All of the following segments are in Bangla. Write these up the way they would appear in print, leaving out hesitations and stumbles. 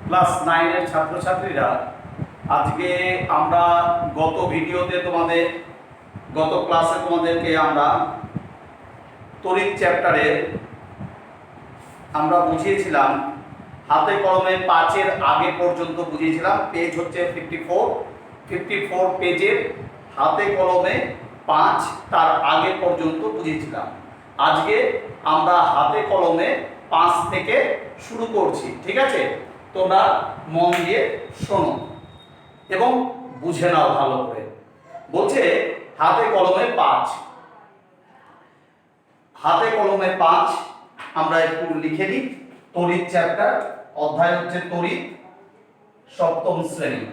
ক্লাস 9 এর ছাত্রছাত্রীরা, আজকে আমরা গত ভিডিওতে গত ক্লাসে তোমাদেরকে আমরা তড়িৎ চ্যাপ্টারে আমরা বুঝিয়েছিলাম, হাতে কলমে 5 এর আগে পর্যন্ত বুঝিয়েছিলাম। পেজ হচ্ছে 54 পেজের হাতে কলমে 5 তার আগে পর্যন্ত বুঝিয়েছিলাম। আজকে আমরা হাতে কলমে 5 থেকে শুরু করছি, ঠিক আছে? তোমরা মন দিয়ে শোনো এবং বুঝে নাও ভালো করে। বলছে হাতে কলমে 5, হাতে কলমে 5 আমরা একটু লিখে নিই। তড়িৎ চ্যাপ্টার, অধ্যায় হচ্ছে তড়িৎ, সপ্তম শ্রেণী।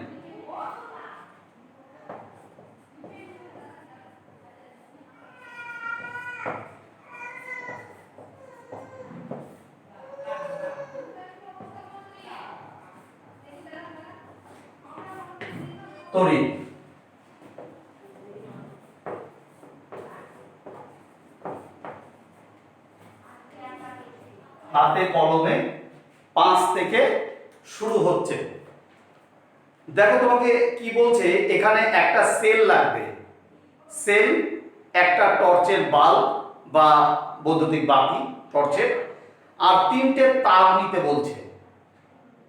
তড়িৎ, হাতে কলমে 5 থেকে শুরু হচ্ছে। দেখো তোমাকে কি বলছে, এখানে একটা সেল লাগবে। সেল, একটা টর্চের বাল্ব বা বৈদ্যুতিক বাতি টর্চের, আর 3টে তার নিতে বলছে।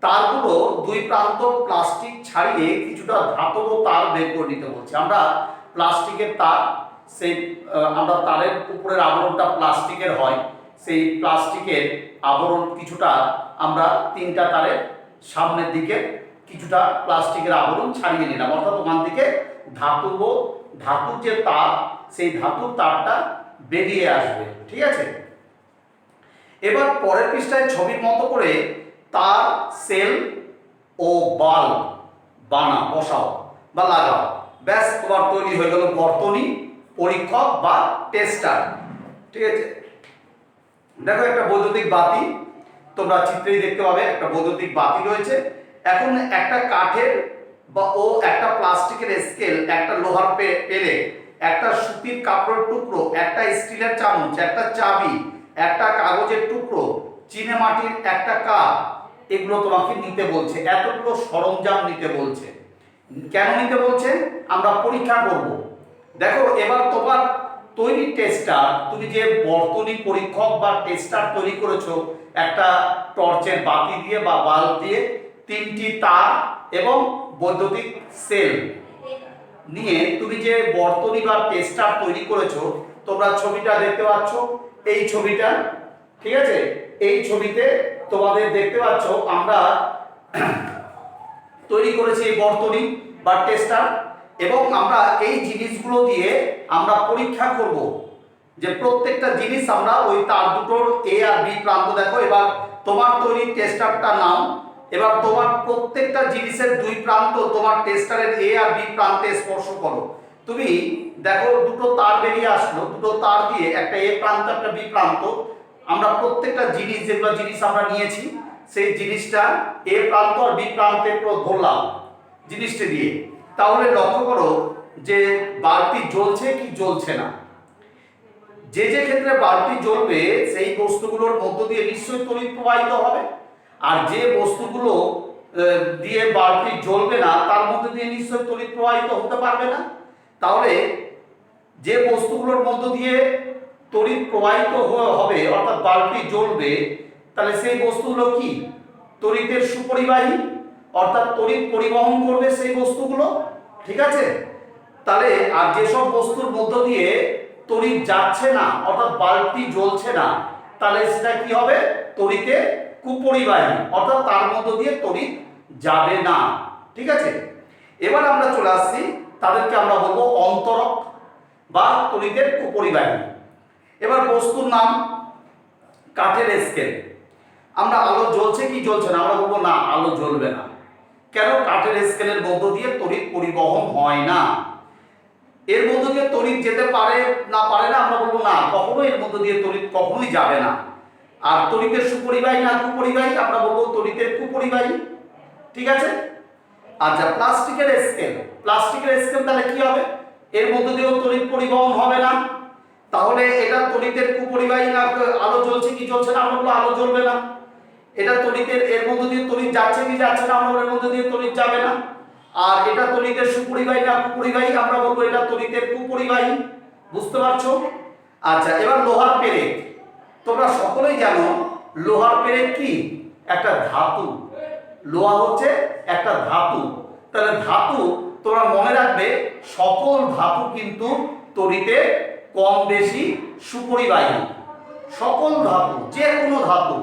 তারগুলো দুই প্রান্ত প্লাস্টিক ছাড়িয়ে কিছুটা ধাতব তার বের করে নিতে বলছে। আমরা প্লাস্টিকের তার, সেই আমরা তারের উপরের আবরণটা প্লাস্টিকের হয়, সেই প্লাস্টিকের আবরণ কিছুটা আমরা 3টা তারের সামনের দিকে কিছুটা প্লাস্টিকের আবরণ ছাড়িয়ে নিলাম, অর্থাৎ ওখান থেকে ধাতুর যে তার, সেই ধাতুর তারটা বেরিয়ে আসবে, ঠিক আছে? এবার পরের পৃষ্ঠায় ছবির মতো করে তার, সেল ও বাল্ব বসাও বা লাগাও। ব্যাস, তোমার তৈরি হয়ে গেল বর্তনী, পরীক্ষক বা টেস্টার, ঠিক আছে? দেখো একটা বৈদ্যুতিক বাতি, তোমরা চিত্রেই দেখতে পাবে একটা বৈদ্যুতিক বাতি রয়েছে। এখন একটা কাঠের একটা প্লাস্টিকের স্কেল, একটা লোহার পেলে, একটা সুতির কাপড়ের টুকরো, একটা স্টিলের চামচ, একটা চাবি, একটা কাগজের টুকরো, চীনে মাটির একটা কাপ, এগুলো তোমাকে নিতে বলছে। এতগুলো সরঞ্জাম নিতে বলছে। কেন নিতে বলছে আমরা পরীক্ষা করব। দেখো এবার তোমার তৈরি টেস্টার, তুমি যে বর্তনী পরীক্ষক বা টেস্টার তৈরি করেছো একটা টর্চের বাতি দিয়ে বা বাল্ব দিয়ে, 3টি তার এবং বৈদ্যুতিক সেল নিয়ে তুমি যে বর্তনী বা টেস্টার তৈরি করেছো, তোমরা ছবিটা দেখতে পাচ্ছ, এই ছবিটা, ঠিক আছে? এই ছবিতে তোমাদের দেখতে পাচ্ছ আমরা তৈরি করেছি এই বর্তনী বা টেস্টার, এবং আমরা এই জিনিসগুলো দিয়ে আমরা পরীক্ষা করব যে প্রত্যেকটা জিনিস আমরা ওই তার দুটোর এ আর বি প্রান্ত। দেখো এবার তোমার তৈরি টেস্টারটা নাও, এবার তোমার প্রত্যেকটা জিনিসের দুই প্রান্ত তোমার টেস্টারের এ আর বি প্রান্তে স্পর্শ করো। তুমি দেখো দুটো তার বেরিয়ে আসলো, দুটো তার দিয়ে একটা এ প্রান্ত একটা বি প্রান্ত, আমরা প্রত্যেকটা জিনিস, যেগুলো জিনিস আমরা নিয়েছি সেই জিনিসটা এ প্রান্ত আর বি প্রান্তে ধরলাম জিনিসটা দিয়ে। তাহলে লক্ষ্য করো যে বাল্বটি জ্বলছে কি জ্বলছে না। যে ক্ষেত্রে বাল্বটি জ্বলবে সেই বস্তুগুলোর মধ্য দিয়ে নিশ্চয়ই তড়িৎ প্রবাহিত হবে, আর যে বস্তুগুলো দিয়ে বাল্বটি জ্বলবে না তার মধ্যে দিয়ে নিশ্চয়ই তড়িৎ প্রবাহিত হতে পারবে না। তাহলে যে বস্তুগুলোর মধ্য দিয়ে তড়িৎ প্রবাহিত হবে, অর্থাৎ বাল্বটি জ্বলবে, তাহলে সেই বস্তুগুলো কি? তড়িতের সুপরিবাহী, অর্থাৎ তড়িৎ পরিবহন করবে সেই বস্তুগুলো, ঠিক আছে? তাহলে আর যেসব বস্তুর মধ্য দিয়ে তড়িৎ যাচ্ছে না, অর্থাৎ বাল্বটি জ্বলছে না, তাহলে সেটা কি হবে? তড়িতের কুপরিবাহী, অর্থাৎ তার মধ্য দিয়ে তড়িৎ যাবে না, ঠিক আছে? এবার আমরা চলে আসছি, তাদেরকে আমরা বলবো অন্তরক বা তড়িতের কুপরিবাহী। এবার বস্তুর নাম কাঠের স্কেল। আমরা আলো জ্বলছে কি জ্বলছে না, আমরা বলবো না আলো জ্বলবে না। কেন? কাঠের স্কেলের মধ্য দিয়ে তড়িৎ পরিবহন হয় না। এর মধ্য দিয়ে তড়িৎ যেতে পারে না আমরা বলবো না, কখনোই এর মধ্য দিয়ে তড়িৎ কখনোই যাবে না। আর তড়িতের সুপরিবাহী না কুপরিবাহী, আমরা বলবো তড়িতের কুপরিবাহী, ঠিক আছে? আচ্ছা, প্লাস্টিকের স্কেল তাহলে কি হবে? এর মধ্য দিয়েও তড়িৎ পরিবহন হবে না, তাহলে এটা তড়িতের কুপরিবাহী না। আলো জ্বলছে কি জ্বলছে না, আমরা বলবো আলো জ্বলবে না। এটা তড়িতের এর মধ্য দিয়ে তড়িৎ যাচ্ছে কি যাচ্ছে না, আমরা এর মধ্য দিয়ে তড়িৎ যাবে না। আর এটা তড়িতের সুপরিবাহী না কুপরিবাহী, আমরা বলবো এটা তড়িতের কুপরিবাহী। বুঝতে পারছো? আচ্ছা, এবার লোহার পেরেক। তোমরা সকলেই জানো লোহার পেরেক কি? একটা ধাতু। লোহা হচ্ছে একটা ধাতু। তাহলে ধাতু তোমরা মনে রাখবে সকল ধাতু কিন্তু তড়িতে কম বেশি সুপরিবাহী। সকল ধাতু, যে কোনো ধাতু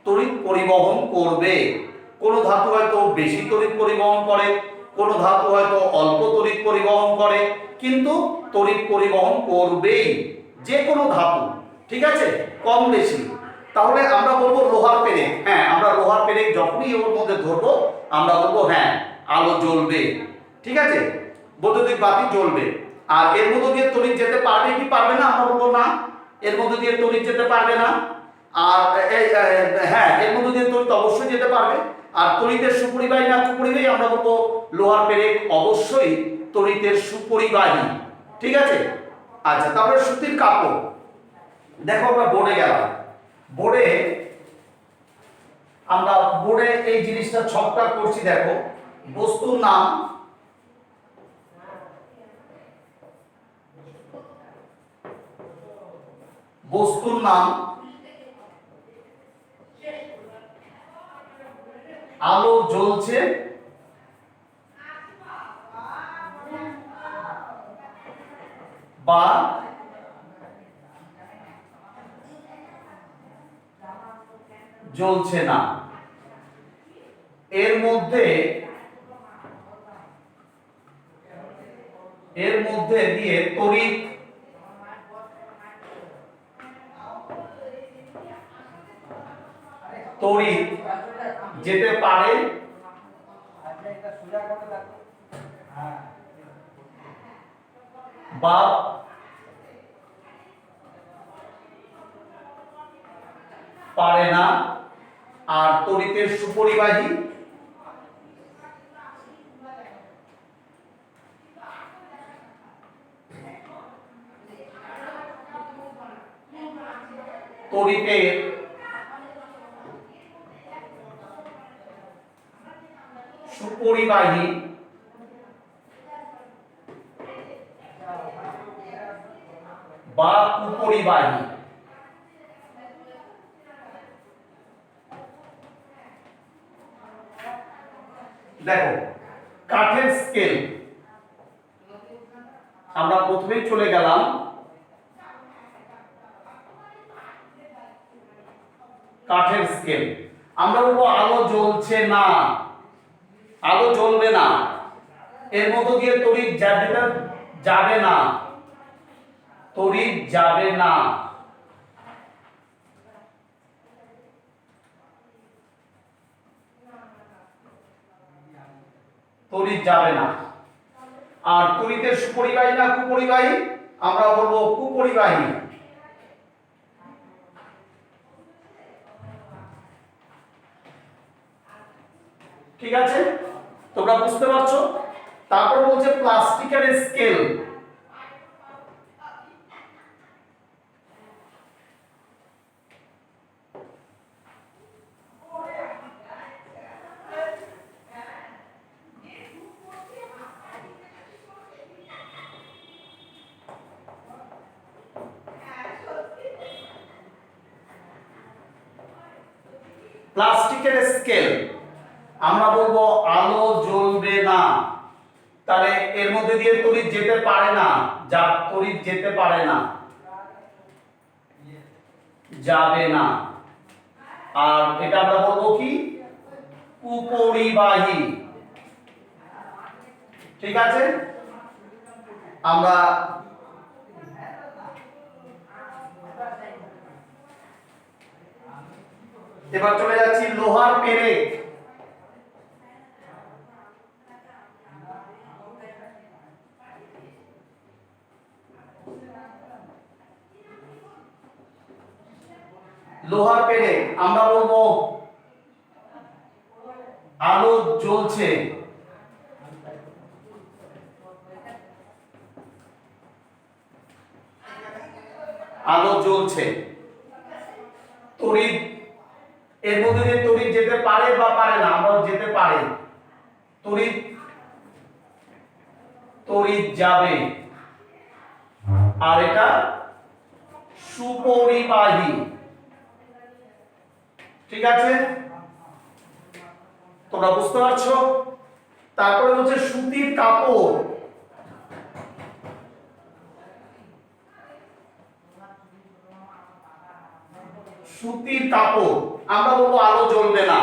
তড়িৎ পরিবহন করবে। কোনো ধাতু হয়তো বেশি তড়িৎ পরিবহন করে, কোনো ধাতু হয়তো অল্প তড়িৎ পরিবহন করে, কিন্তু তড়িৎ পরিবহন করবেই যে কোনো ধাতু। ঠিক আছে, কম বেশি। তাহলে আমরা বলবো লোহার পেরেক। হ্যাঁ, আমরা লোহার পেরেক যখনই ওর মধ্যে ধরবো আমরা বলবো হ্যাঁ আলো জ্বলবে। ঠিক আছে, বৈদ্যুতিক বাতি জ্বলবে। আর এর মধ্যে দিয়ে তড়িৎ যেতে পারবে কি পারবে না, আমরা বলবো না, এর মধ্যে দিয়ে তড়িৎ যেতে পারবে না। আর হ্যাঁ, এর মধ্যে দিয়ে তড়িৎ অবশ্যই যেতে পারবে। আর তড়িতের সুপরিবাহী না কুপরিবাহী, আমরা বলবো লোহার পেরেক অবশ্যই তড়িতের সুপরিবাহী। ঠিক আছে। আচ্ছা, তারপরে সুতির কাপড়। দেখো আমরা বোর্ডে গেলাম, বোর্ডে আমরা বোর্ডে এই জিনিসটা ছকটা করছি। দেখো, বস্তুর নাম, বস্তুর নাম, আলো জ্বলছে, বা জ্বলছে না। এর মধ্যে দিয়ে তড়িৎ যেতে পারে বা পারে না। আর তড়িতের সুপরিবাহী তড়িতের সুপরিবাহী বা কুপরিবাহী। দেখো, কাঠের স্কেল আমরা প্রথমেই চলে গেলাম। কাঠের স্কেল আমরা বলবো আলো জ্বলছে না, আলো জ্বলবে না, এর মধ্য দিয়ে তড়িৎ যাবে না, তড়িৎ যাবে না। তড়িৎ যাবে না। আর তড়িতের সুপরিবাহী না কুপরিবাহী, আমরা বলবো কুপরিবাহী। ঠিক আছে, তোমরা বুঝতে পারছো? তারপর বলছে প্লাস্টিকের স্কেল। প্লাস্টিকের স্কেল আমরা বলবো আলো জ্বলবে না। তাহলে এর মধ্যে দিয়ে তড়িৎ যেতে পারে না, যা তড়িৎ যেতে পারে না, যাবে না। আর এটা আমরা বলবো কি? কুপরিবাহী। ঠিক আছে, আমরা এবার চলে যাচ্ছি লোহার পেরেক। লোহার পেরেক আমরা বলবো আলো জ্বলছে, আলো জ্বলছে, তড়িৎ এর মধ্যে দিয়ে তড়িৎ যেতে পারে বা পারে না, আমরা যেতে পারে, তড়িৎ তড়িৎ যাবে, আর এটা সুপরিবাহী। ঠিক আছে, তোমরা বুঝতে পারছো? তারপরে হচ্ছে সুতির কাপড়, সুতির কাপড় আমরা বলবো আলো জ্বলবে না।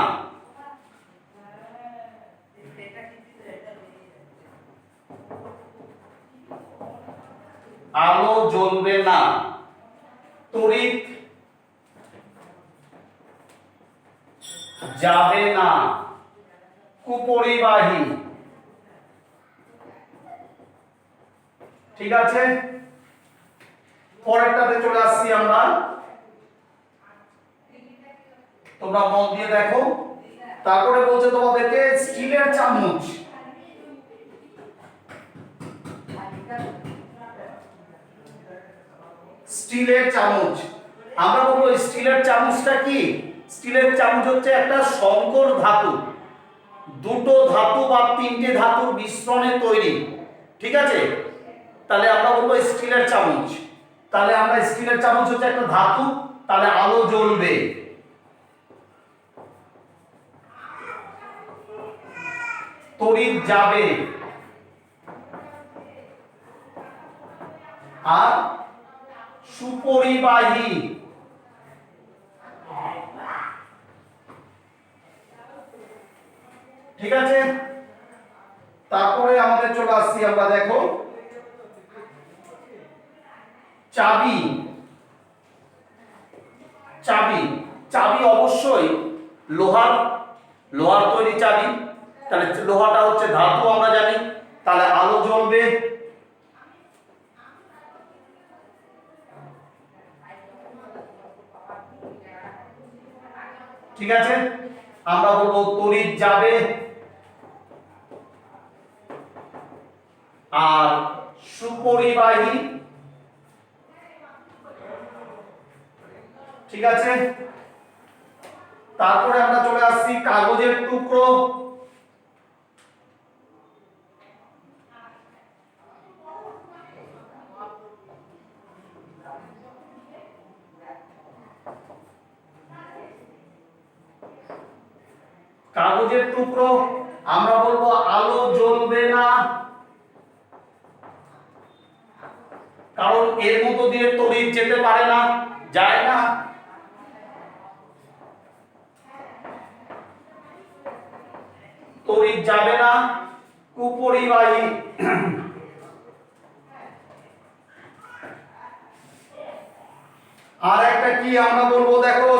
আলো জ্বলবে না। তড়িৎ যাবে না, কুপরিবাহী। ঠিক আছে, পরেরটাতে চলে আসছি আমরা, তোমরা মন দিয়ে দেখো। তারপরে বলছে তোমাদেরকে স্টিলের চামচ। স্টিলের চামচ আমরা বলবো স্টিলের চামচটা কি? স্টিলের চামচ হচ্ছে একটা সংকর ধাতু, দুটো ধাতু বা তিনটে ধাতুর মিশ্রণে তৈরি। ঠিক আছে, তাহলে আমরা বলবো স্টিলের চামচ। তাহলে আমরা স্টিলের চামচ হচ্ছে একটা ধাতু, তাহলে আলো জ্বলবে। তড়িৎ যাবে, আর সুপরিবাহী। ঠিক আছে, তারপরে আমাদের চলে আসছি আমরা, দেখো চাবি। চাবি চাবি অবশ্যই লোহার, লোহার তৈরি চাবি। তাহলে লোহাটা হচ্ছে ধাতু আমরা জানি, তাহলে আলো জ্বলবে। ঠিক আছে, আমরা বলবো তড়িৎ যাবে, আর সুপরিবাহী। ঠিক আছে, তারপরে আমরা চলে আসছি কাগজের টুকরো। কাগজের টুকরো আমরা বলবো আলো জ্বলবে না, কারণ এর মধ্য দিয়ে তড়িৎ যেতে পারে না, যায় না। তড়িৎ যাবে না, কুপরিবাহী। আর একটা কি আমরা বলবো, দেখো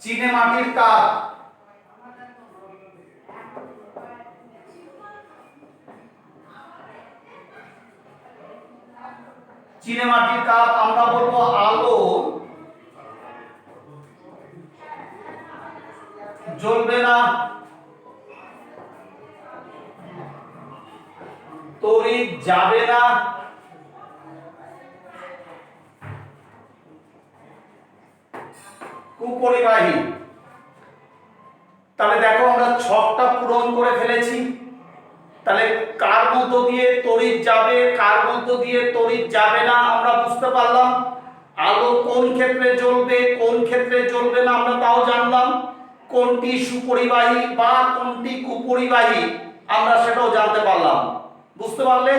চীনে মাটির কাপ। চীনে মাটির কাপ আমরা বলবো আলো জ্বলবে না, তড়িৎ যাবে না, কুপরিবাহী। তাহলে দেখো আমরা ছকটা পূরণ করে ফেলেছি। তাহলে কার মধ্য দিয়ে তড়িৎ যাবে, কার মধ্য দিয়ে তড়িৎ যাবে না আমরা বুঝতে পারলাম। আলো কোন ক্ষেত্রে জ্বলবে, কোন ক্ষেত্রে জ্বলবে না আমরা তাও জানলাম। কোনটি সুপরিবাহী বা কোনটি কুপরিবাহী আমরা সেটাও জানতে পারলাম। বুঝতে পারলে?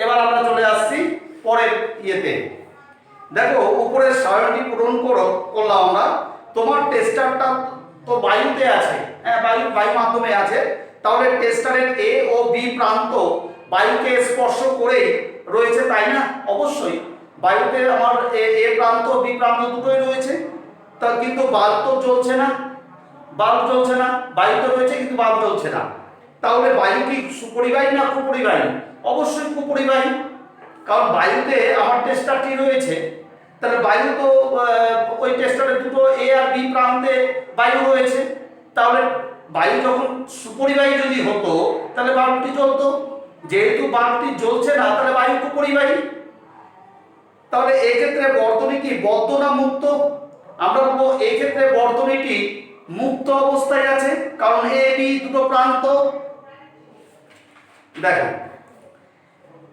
এবার আমরা চলে আসছি পরের ইয়েতে। দেখো উপরের সারণীটি পূরণ করলাম আমরা। তোমার টেস্টারটা তো বায়ুতে আছে, হ্যাঁ বায়ু মাধ্যমে আছে, তাহলে টেস্টারের এ ও বি প্রান্ত বায়ুকে স্পর্শ করেই রয়েছে, তাই না? অবশ্যই বায়ুতে আমার এ প্রান্ত বি প্রান্ত দুটোই রয়েছে। তা কিন্তু বাল্ব তো জ্বলছে না, বাল্ব জ্বলছে না, বায়ুতে রয়েছে কিন্তু বাল্ব জ্বলছে না। তাহলে বায়ু কি সুপরিবাহী না কুপরিবাহী? অবশ্যই কুপরিবাহী, কারণ বায়ুতে আমার টেস্টারটি রয়েছে। তাহলে বায়ু তো ওই টেস্টারের দুটো এ আর বি প্রান্তে বায়ু রয়েছে, তাহলে বায়ু যখন সুপরিবাহী যদি হতো তাহলে বাল্বটি জ্বলতো। যেহেতু বাল্বটি জ্বলছে না তাহলে বায়ু কুপরিবাহী। তাহলে এই ক্ষেত্রে বর্তনী কি বদ্ধ না মুক্ত? আমরা বলবো এই ক্ষেত্রে বর্তনীটি মুক্ত অবস্থায় আছে, কারণ এ বি দুটো প্রান্ত। দেখো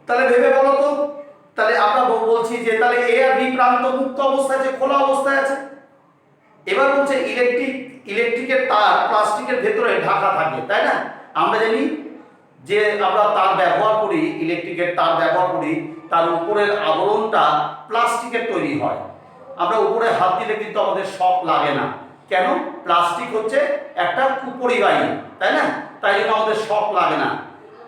তাহলে ভেবে বলো তো, তাহলে আমরা বলছি যে তাহলে এ আর বি প্রান্ত মুক্ত অবস্থায় আছে, খোলা অবস্থায় আছে। এবার বলছে ইলেকট্রিকের তার প্লাস্টিকের ভেতরে ঢাকা থাকে, তাই না? আমরা জানি যে আমরা তার ব্যবহার করি, ইলেকট্রিকের তার ব্যবহার করি, তার উপরের আবরণটা প্লাস্টিকের তৈরি হয়। আমরা উপরে হাত দিলে কিন্তু আমাদের শক লাগে না, কেন? প্লাস্টিক হচ্ছে একটা কুপরিবাহী, তাই না? তাই জন্য আমাদের শক লাগে না।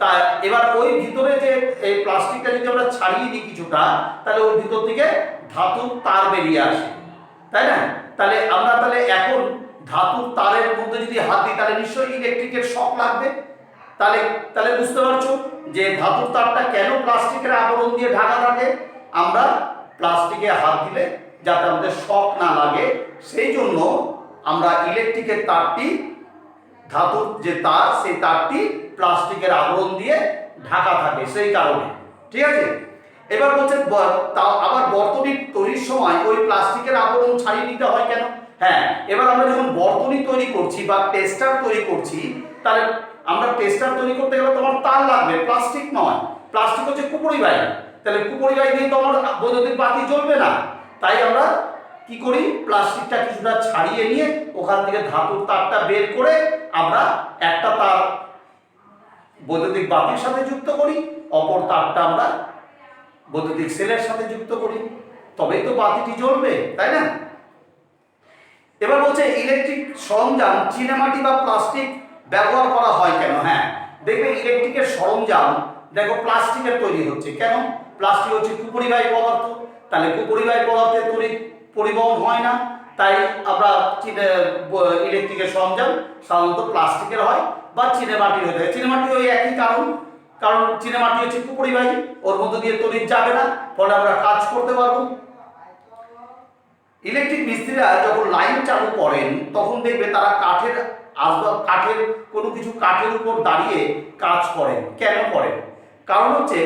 তা এবার ওই ভিতরে যে এই প্লাস্টিকটা যদি আমরা ছাড়িয়ে দিই কিছুটা, তাহলে ওই ভিতর থেকে ধাতুর তার বেরিয়ে আসে, তাই না? তাহলে আমরা তাহলে এখন ধাতুর তারের মধ্যে যদি হাত দিই তাহলে নিশ্চয়ই ইলেকট্রিকের শক লাগবে। তাহলে তাহলে বুঝতে পারছো যে ধাতুর তারটা কেন প্লাস্টিকের আবরণ দিয়ে ঢাকা থাকে। আমরা প্লাস্টিকে হাত দিলে যাতে আমাদের শক না লাগে, সেই জন্য আমরা ইলেকট্রিকের তারটি, ধাতুর যে তার, সেই তারটি প্লাস্টিকের আবরণ দিয়ে ঢাকা থাকে, সেই কারণে। ঠিক আছে? এবার বলছে আবার বর্তনী তৈরির সময় ওই প্লাস্টিকের আবরণ ছাড়িয়ে নিতে হয় কেন? হ্যাঁ, এবার আমরা যখন বর্তনী তৈরি করছি বা টেস্টার তৈরি করছি, তাহলে আমরা টেস্টার তৈরি করতে গেলে তোমার তার লাগবে, প্লাস্টিক নয়। প্লাস্টিক হচ্ছে কুপরিবাহী, তাহলে কুপরিবাহী দিয়ে তোমার বৈদ্যুতিক বাতি জ্বলবে না। তাই আমরা কি করি, প্লাস্টিকটা কিছুটা ছাড়িয়ে নিয়ে ওখান থেকে ধাতুর তারটা বের করে আমরা একটা তার বৈদ্যুতিক বাতির সাথে যুক্ত করি, অপর তারটা আমরা বৈদ্যুতিক সেলের সাথে যুক্ত করি, তবেই তো বাতিটি জ্বলবে, তাই না? এবার বলছে ইলেকট্রিক সরঞ্জাম চীনামাটি বা প্লাস্টিক ব্যবহার করা হয় কেন? হ্যাঁ, দেখবে ইলেকট্রিকের সরঞ্জাম দেখো প্লাস্টিকের তৈরি হচ্ছে কেন? প্লাস্টিক হচ্ছে কুপরিবাহী পদার্থ, তাহলে কুপরিবাহী পদার্থের তৈরি পরিবহন হয় না, তাই আমরা ইলেকট্রিকের সরঞ্জাম সাধারণত প্লাস্টিকের হয় বা চীনামাটির হতে হয়। চীনামাটি ওই একই কারণ, কারণ চীনামাটি হচ্ছে কুপরিবাহী, ওর মধ্যে দিয়ে তড়িৎ যাবে না, ফলে আমরা কাজ করতে পারবো। ইলেকট্রিক মিস্ত্রিরা যখন লাইন চালু করেন তখন দেখবে তারা কাঠের আসবাব, কোনো কিছু কাঠের উপর দাঁড়িয়ে কাজ করেন। কেন করেন? কারণ হচ্ছে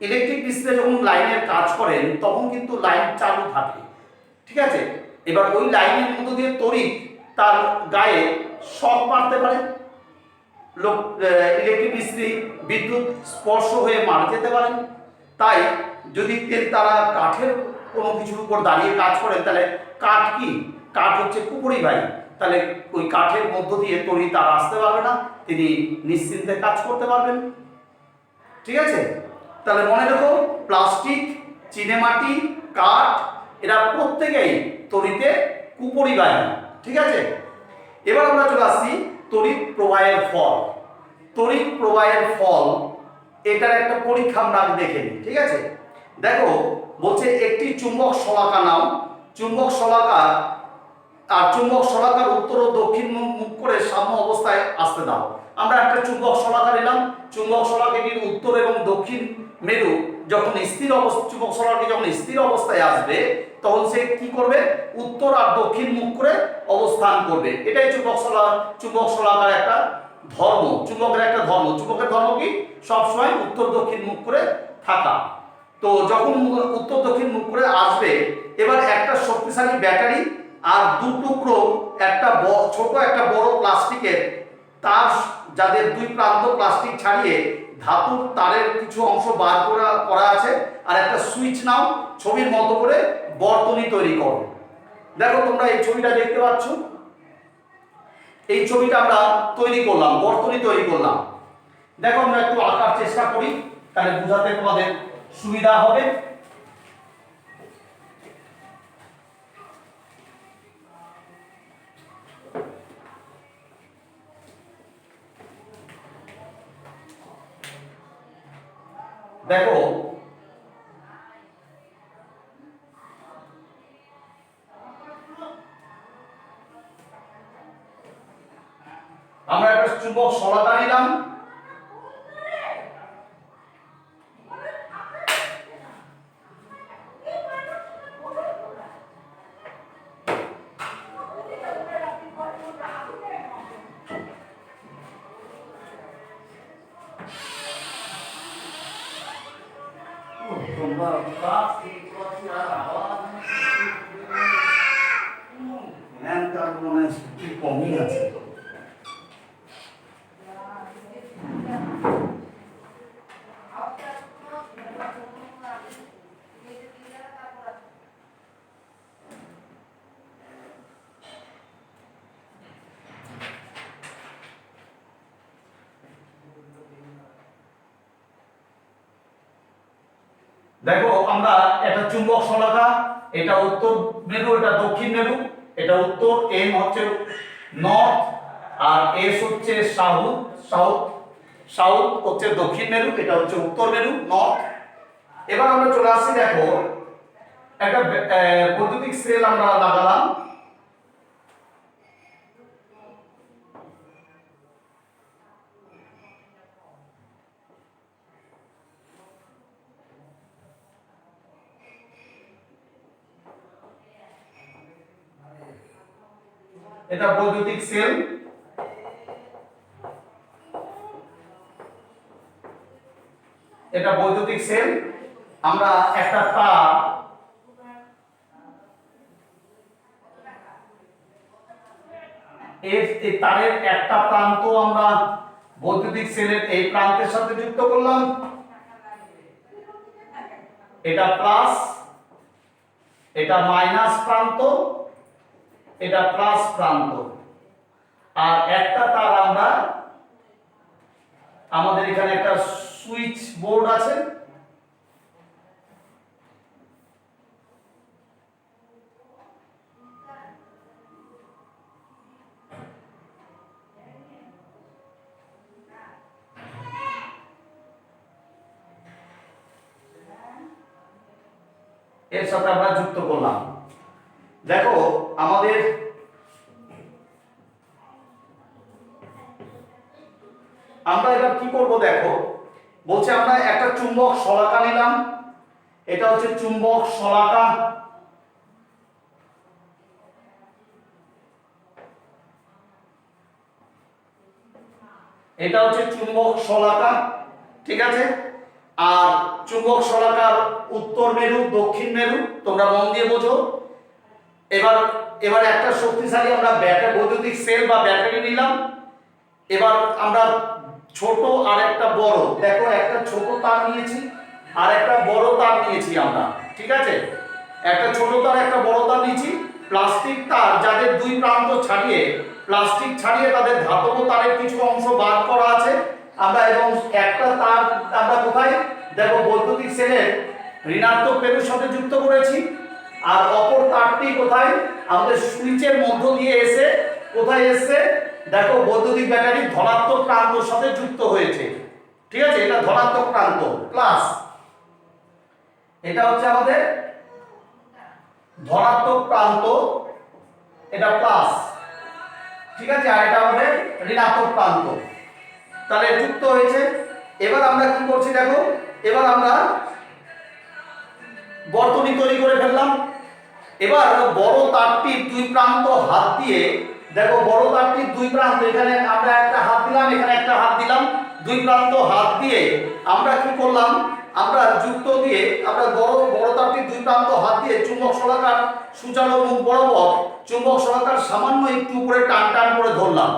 ইলেকট্রিক মিস্ত্রিরা যখন লাইনের কাজ করেন তখন কিন্তু লাইন চালু থাকে, ঠিক আছে? এবার ওই লাইনের মধ্যে দিয়ে তড়িৎ তার গায়ে শক মারতে পারে, ইলেকট্রিক মিস্ত্রি বিদ্যুৎ স্পর্শ হয়ে মারা যেতে পারেন। তাই যদি তারা কাঠের কোনো কিছুর উপর দাঁড়িয়ে কাজ করেন, তাহলে কাঠ কি? কাঠ হচ্ছে কুপরিবাহী, তাহলে ওই কাঠের মধ্য দিয়ে তড়িৎ তার আসতে পারবে না, তিনি নিশ্চিন্তে কাজ করতে পারবেন। ঠিক আছে? তাহলে মনে রেখো, প্লাস্টিক, চীনামাটি, কাঠ এরা প্রত্যেকেই তড়িতে কুপরিবাহী। ঠিক আছে? এবার আমরা চলে আসছি তড়িৎ প্রবাহের ফল। তড়িৎ প্রবাহের ফল, এটার একটা পরীক্ষা আমরা দেখে নিই। ঠিক আছে? দেখো বলছে একটি চুম্বক শলাকা নাও, চুম্বক শলাকা আর চুম্বক শলাকার উত্তর ও দক্ষিণ মুখ করে সাম্য অবস্থায় আসতে দাও। আমরা একটা চুম্বক শলাকা নিলাম, চুম্বক শলাকাটির উত্তর এবং দক্ষিণ মেরু যখন স্থির অবস্থা, চুম্বক শলাকাটি যখন স্থির অবস্থায় আসবে তখন সে কি করবে? উত্তর আর দক্ষিণ মুখ করে অবস্থান করবে। এটাই চুম্বক শলাকার একটা ধর্ম, চুম্বকের একটা ধর্ম। চুম্বকের ধর্ম কি? সবসময় উত্তর দক্ষিণ মুখ করে থাকা। তো যখন উত্তর দক্ষিণ মুখ করে আসবে, এবার একটা শক্তিশালী ব্যাটারি আর দু টুকরো একটা ছোট একটা বড় প্লাস্টিকের তার, যাদের দুই প্রান্ত প্লাস্টিক ছাড়িয়ে ধাতুর তারের কিছু অংশ বার করা আছে, আর একটা সুইচ নাও, ছবির মতো করে বর্তনী তৈরি করো। দেখো তোমরা এই ছবিটা দেখতে পাচ্ছ, এই ছবিটা আমরা তৈরি করলাম, বর্তনী তৈরি করলাম। দেখো আমরা একটু আঁকার চেষ্টা করি, তাহলে বোঝাতে তোমাদের সুবিধা হবে। দেখো আমরা একটা চুম্বক শলাকা নিলাম, তোমরা দেখো আমরা এটা চুম্বক শলাকা, এটা উত্তর মেরু, এটা দক্ষিণ মেরু, এটা উত্তর, এম হচ্ছে নর্থ আর এস হচ্ছে সাউথ, সাউথ সাউথ হচ্ছে দক্ষিণ মেরু, এটা হচ্ছে উত্তর মেরু নর্থ। এবার আমরা চলে আসছি, দেখো একটা বৈদ্যুতিক সেল আমরা লাগালাম। এটা বৈদ্যুতিক সেল, এটা বৈদ্যুতিক সেল। আমরা একটা তার এই তারের একটা প্রান্ত আমরা বৈদ্যুতিক সেলের এই প্রান্তের সাথে যুক্ত করলাম, এটা প্লাস, এটা মাইনাস প্রান্ত, এটা প্লাস প্রান্ত। আর একটা তার আমরা, আমাদের এখানে একটা সুইচ বোর্ড আছে, এর সাথে আমরা যুক্ত করলাম। দেখো আমাদের আমরা এবার কি করব, দেখো বলছে আমরা একটা চুম্বক শলাকা নিলাম, এটা হচ্ছে চুম্বক শলাকা, এটা হচ্ছে চুম্বক শলাকা, ঠিক আছে। আর চুম্বক শলাকার উত্তর মেরু দক্ষিণ মেরু তোমরা মন দিয়ে বোঝো। এবার এবার একটা শক্তিশালী আমরা ব্যাটারি বৈদ্যুতিক সেল বা ব্যাটারি নিলাম। এবার আমরা ছোট আর একটা বড়, দেখো একটা ছোট তার নিয়েছি আর একটা বড় তার নিয়েছি আমরা, ঠিক আছে। একটা ছোট তার একটা বড় তার নিয়েছি, প্লাস্টিক তার যাদের দুই প্রান্ত ছাড়িয়ে, প্লাস্টিক ছাড়িয়ে তাদের ধাতব তারের কিছু অংশ বাদ করা আছে আমরা, এবং একটা তার আমরা কোথায়, দেখো বৈদ্যুতিক সেলের ঋণাত্মক মেরুর সাথে যুক্ত করেছি। আর অপর তারটি কোথায়, আমাদের সুইচের মধ্য দিয়ে এসে কোথায় এসে, দেখো বৈদ্যুতিক ব্যাটারি ধনাত্মক প্রান্তের সাথে যুক্ত হয়েছে, ঠিক আছে। এটা ধনাত্মক প্রান্ত প্লাস, এটা হচ্ছে আমাদের ধনাত্মক প্রান্ত, এটা প্লাস, ঠিক আছে। আর এটা আমাদের ঋণাত্মক প্রান্ত, তাহলে যুক্ত হয়েছে। এবার আমরা কি করছি, দেখো এবার আমরা বর্তনী তৈরি করে ফেললাম। এবার বড় তারটির দুই প্রান্ত হাত দিয়ে, দেখো বড় তারটির দুই প্রান্ত, এখানে আমরা একটা হাত দিলাম, এখানে একটা হাত দিলাম, দুই প্রান্ত হাত দিয়ে আমরা কি করলাম, আমরা যুক্ত দিয়ে আমরা বড় তারটির দুই প্রান্ত হাত দিয়ে চুম্বক শলাকার সূচালো মুখ বরাবর চুম্বক শলাকার সামান্য একটু উপরে টান টান করে ধরলাম।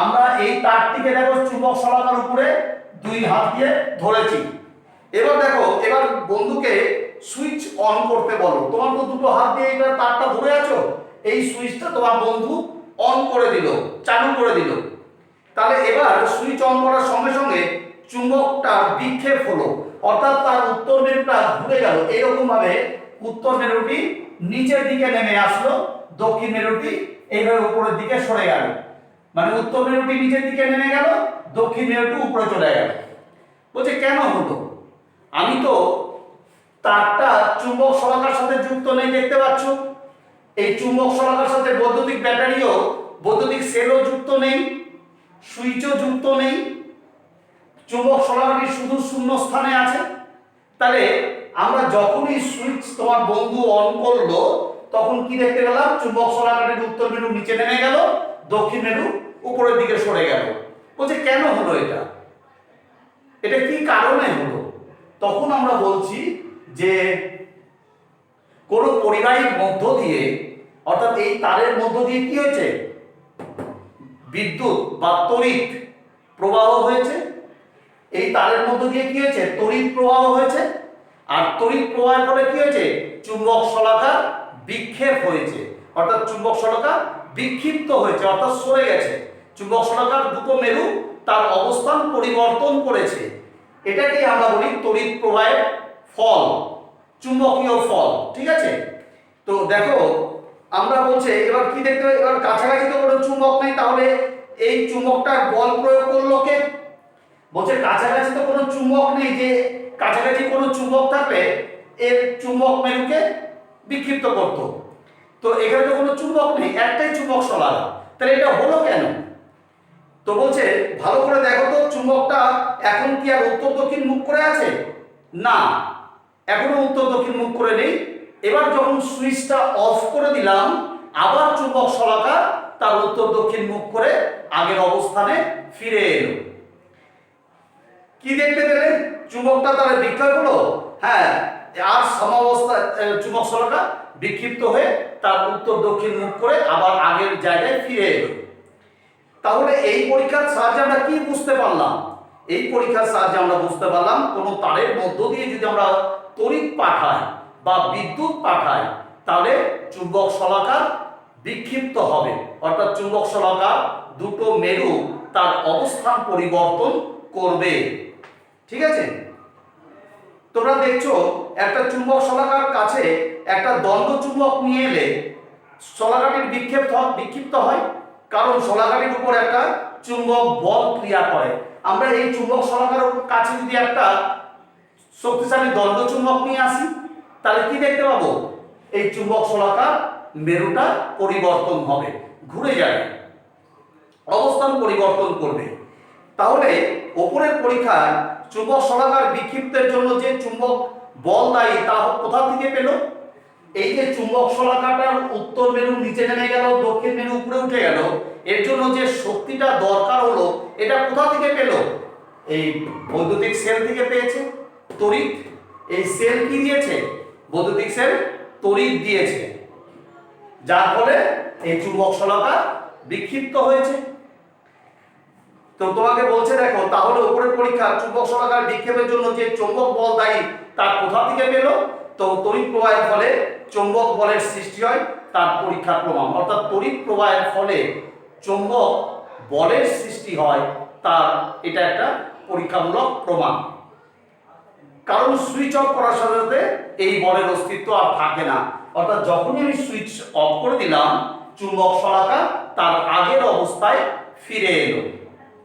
আমরা এই তারটিকে দেখো চুম্বক শলাকার উপরে দুই হাত দিয়ে ধরেছি। এবার দেখো, এবার বন্ধুকে সুইচ অন করতে বলো। তোমার তো দুটো হাত দিয়ে এটা তারটা ধরে আছো, এই সুইচটা তোমার বন্ধু অন করে দিল, চালু করে দিল। তাহলে এবার সুইচ অন করার সঙ্গে সঙ্গে চুম্বকটা বিক্ষেপ হলো, অর্থাৎ তার উত্তর মেরুটা ঘুরে গেল। এইরকম ভাবে উত্তর মেরুটি নিচের দিকে নেমে আসলো, দক্ষিণ মেরুটি এইভাবে উপরের দিকে সরে গেল। মানে উত্তর মেরুটি নিচের দিকে নেমে গেল, দক্ষিণ মেরুটি উপরে চলে গেল। বলছে কেন হলো, আমি তো তারটা চুম্বক শলাকার সাথে যুক্ত নেই, দেখতে পাচ্ছ। এই চুম্বক শলাকার সাথে বৈদ্যুতিক ব্যাটারিও, বৈদ্যুতিক সেলও যুক্ত নেই, সুইচও যুক্ত নেই, চুম্বক শলাকাটি শুধু শূন্য স্থানে আছে। তাহলে আমরা যখনই সুইচ তোমার বন্ধু অন করলো, তখন কি দেখতে পেলাম, চুম্বক শলাকাটির উত্তর মেরু নিচে নেমে গেল, দক্ষিণ মেরু উপরের দিকে সরে গেল। বলছে কেন হলো এটা, এটা কি কারণে হলো? তখন আমরা বলছি যে কোন পরিবাহীর মধ্য দিয়ে, অর্থাৎ এই তারের মধ্য দিয়ে কি হয়েছে, বিদ্যুৎ বা তড়িৎ প্রবাহ হয়েছে। এই তারের মধ্য দিয়ে কি হয়েছে, তড়িৎ প্রবাহ হয়েছে। আর তড়িৎ প্রবাহের ফলে কি হয়েছে, চুম্বক শলাকা বিক্ষেপ হয়েছে, অর্থাৎ চুম্বক শলাকা বিক্ষিপ্ত হয়েছে, অর্থাৎ সরে গেছে। চুম্বক শলাকার দুটো মেরু তার অবস্থান পরিবর্তন করেছে। এটাকেই আমরা বলি তড়িৎ প্রবাহের ফল। চুম্বকীয় ফল, ঠিক আছে। তো দেখো আমরা বলছে এবার কি দেখতে হবে, এবার কাছাকাছি তো কোনো চুম্বক নেই, তাহলে এই চুম্বকটার বল প্রয়োগ করলো কে? বলছে কাছাকাছি তো কোনো চুম্বক নেই, যে কাছাকাছি কোনো চুম্বক থাকলে এর চুম্বক মেরুকে বিক্ষিপ্ত করতো। তো এখানে তো কোনো চুম্বক নেই, একটাই চুম্বক শলাকা, তাহলে এটা হলো কেন? তো বলছে ভালো করে দেখো তো, চুম্বকটা এখন কি আর উত্তর দক্ষিণ মুখ করে আছে? না, এখনো উত্তর দক্ষিণ মুখ করে নেই। এবার যখন সুইচটা অফ করে দিলাম, আবার চুম্বক শলাকা তার উত্তর দক্ষিণ মুখ করে আগের অবস্থানে ফিরে এলো। কি দেখতে পেলেন? চুম্বকটা তাহলে বিক্ষয় হলো, হ্যাঁ, আর সমাবস্থা চুম্বক শলাকা বিক্ষিপ্ত হয়ে তার উত্তর দক্ষিণ মুখ করে আবার আগের জায়গায় ফিরে এলো। তাহলে এই পরীক্ষার সাহায্যে আমরা কি বুঝতে পারলাম? এই পরীক্ষার সাহায্যে আমরা বুঝতে পারলাম কোনো তারের মধ্য দিয়ে যদি আমরা তড়িৎ পাঠাই বা বিদ্যুৎ পাঠাই, তাহলে চুম্বক শলাকা বিক্ষিপ্ত হবে, অর্থাৎ চুম্বক শলাকা দুটো মেরু তার অবস্থান পরিবর্তন করবে, ঠিক আছে। তোমরা দেখছো একটা চুম্বক শলাকার কাছে একটা দণ্ড চুম্বক নিয়ে এলে শলাকাটির বিক্ষিপ্ত হয়, কারণ শলাকাটির উপর একটা চুম্বক বল ক্রিয়া করে। আমরা এই চুম্বক শলাকার কাছে যদি একটা শক্তিশালী দণ্ড চুম্বক নিয়ে আসি, তাহলে কি দেখতে পাবো? এই চুম্বক শলাকার মেরুটা পরিবর্তন হবে, ঘুরে যাবে, অবস্থান পরিবর্তন করবে। তাহলে ওপরের পরীক্ষায় চুম্বক শলাকার বিক্ষিপ্তের জন্য যে চুম্বক বল দায়ী তা কোথা থেকে পেল? এই যে চুম্বক শলাকাটার উত্তর মেরু নিচে নেমে গেল, দক্ষিণ মেরু উপরে উঠে গেল, এর জন্য যে শক্তিটা দরকার হলো এটা কোথা থেকে পেল? এই বৈদ্যুতিক সেল থেকে পেয়েছে, তড়িৎ। এই সেল কি দিয়েছে? বৈদ্যুতিক সেল তড়িৎ দিয়েছে, যার ফলে এই চুম্বক শলাকা বিক্ষিপ্ত হয়েছে। তো তোমাকে বলছে দেখো, তাহলে উপরের পরীক্ষা চুম্বক শলাকার বিক্ষেপের জন্য যে চৌম্বক বল দায়ী তার কোথা থেকে পেল? তো তড়িৎ প্রবাহের ফলে চৌম্বক বলের সৃষ্টি হয়, তার পরীক্ষা প্রমাণ। অর্থাৎ তড়িৎ প্রবাহের ফলে চৌম্বক বলের সৃষ্টি হয়, তার এটা একটা পরীক্ষামূলক প্রমাণ। কারণ সুইচ অফ করার সাথে সাথে এই বলের অস্তিত্ব আর থাকে না, অর্থাৎ যখনই আমি সুইচ অফ করে দিলাম চুম্বক শলাকা তার আগের অবস্থায় ফিরে এলো,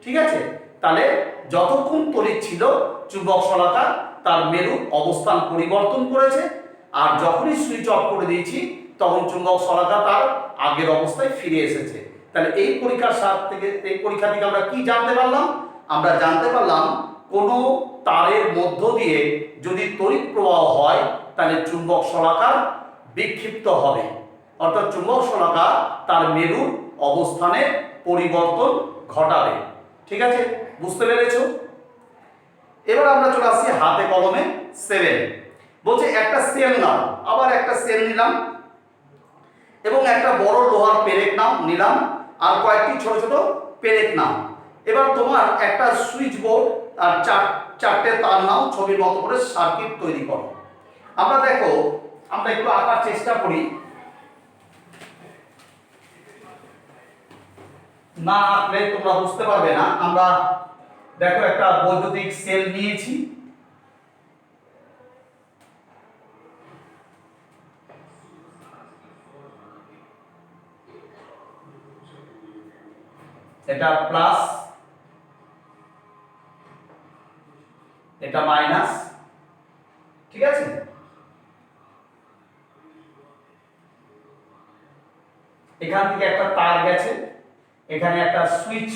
ঠিক আছে। তাহলে যতক্ষণ তড়িৎ ছিল চুম্বক শলাকা তার মেরু অবস্থান পরিবর্তন করেছে, আর যখনই সুইচ অফ করে দিয়েছি তখন চুম্বক শলাকা তার আগের অবস্থায় ফিরে এসেছে। তাহলে এই পরীক্ষা থেকে আমরা কি জানতে পারলাম? আমরা জানতে পারলাম কোনো তারের মধ্য দিয়ে যদি তড়িৎ প্রবাহ হয় তাহলে চুম্বক শলাকা বিক্ষিপ্ত হবে, অর্থাৎ চুম্বক শলাকা তার মেরুর অবস্থানে পরিবর্তন ঘটাবে, ঠিক আছে। বুঝতে পেরেছো? এবার আমরা চলে আসছি হাতে কলমে 7। বলছে একটা সেল নাও, আবার একটা সেল নিলাম এবং একটা বড় লোহার পেরেক নিলাম আর কয়েকটি ছোট ছোট পেরেক নাও। এবার তোমার একটা সুইচ বোর্ড আর চারটে তার নাও, ছবির মতো করে সার্কিট তৈরি করো। আমরা দেখো, আমরা একটু আঁকার চেষ্টা করি, না আঁকলে তোমরা বুঝতে পারবে না। আমরা দেখো একটা বৈদ্যুতিক সেল নিয়েছি, এটা প্লাস, এটা মাইনাস, ঠিক আছে। এখান থেকে একটা তার গেছে, এখানে একটা সুইচ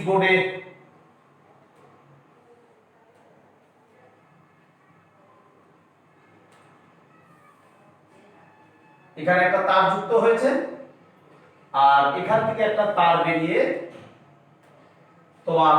বোর্ডে এখানে একটা তার যুক্ত হয়েছে, আর এখান থেকে একটা তার বেরিয়ে তোমার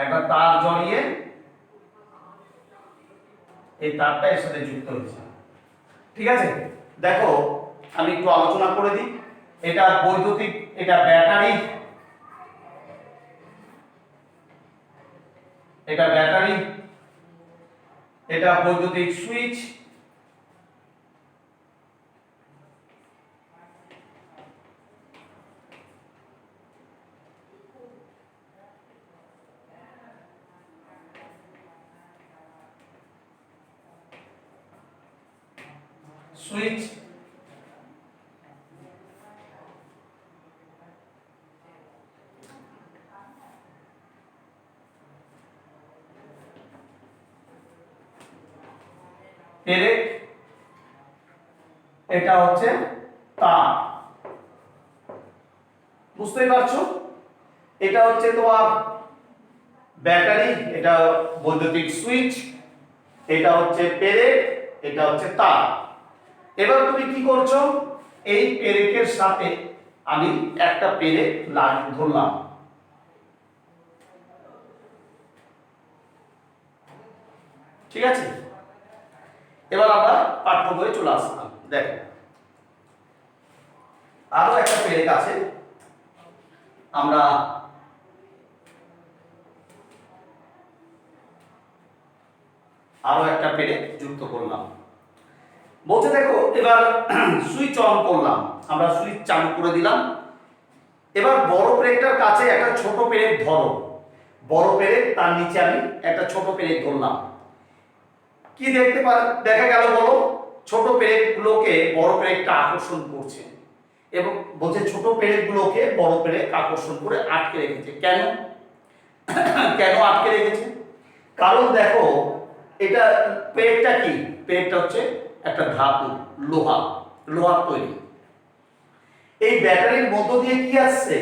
একটা তার জড়িয়ে এই তারটা এর সাথে যুক্ত হয়েছে। ঠিক আছে, দেখো আমি একটু আলোচনা করে দিই। এটা বৈদ্যুতিক, এটা ব্যাটারি, এটা ব্যাটারি, এটা বৈদ্যুতিক সুইচ, সুইচ, পেরেক, এটা হচ্ছে তার। বুঝতেই পারছো, এটা হচ্ছে তোমার ব্যাটারি, এটা বৈদ্যুতিক সুইচ, এটা হচ্ছে পেরেক, এটা হচ্ছে তার। এবার তুমি কি করছো, এই পেরেকের সাথে আমি একটা পেরেক ধরলাম, ঠিক আছে। এবার আমরা পাঠ্য বইয়ে চলে আসলাম। দেখো আরো একটা পেরেক আছে, আমরা আরো একটা পেরেক যুক্ত করলাম। বলতে দেখো এবার সুইচ অন করলাম, আমরা সুইচ চালু করে দিলাম। এবার বড় পেরেকটার কাছে একটা ছোট পেরেক ধরো, বড় পেরেক তার নিচে আমি একটা ছোট পেরেক ধরলাম। কি দেখা গেল বলো, ছোট পেরেকগুলোকে বড় পেরেকটা আকর্ষণ করছে এবং বলছে ছোট পেরেকগুলোকে বড় পেরেক আকর্ষণ করে আটকে রেখেছে। কেন কেন আটকে রেখেছে? কারণ দেখো এটা পেরেকটা কি, পেরেকটা হচ্ছে একটা ধাতু, লোহার তৈরি। এই ব্যাটারির মধ্য দিয়ে কি আসছে,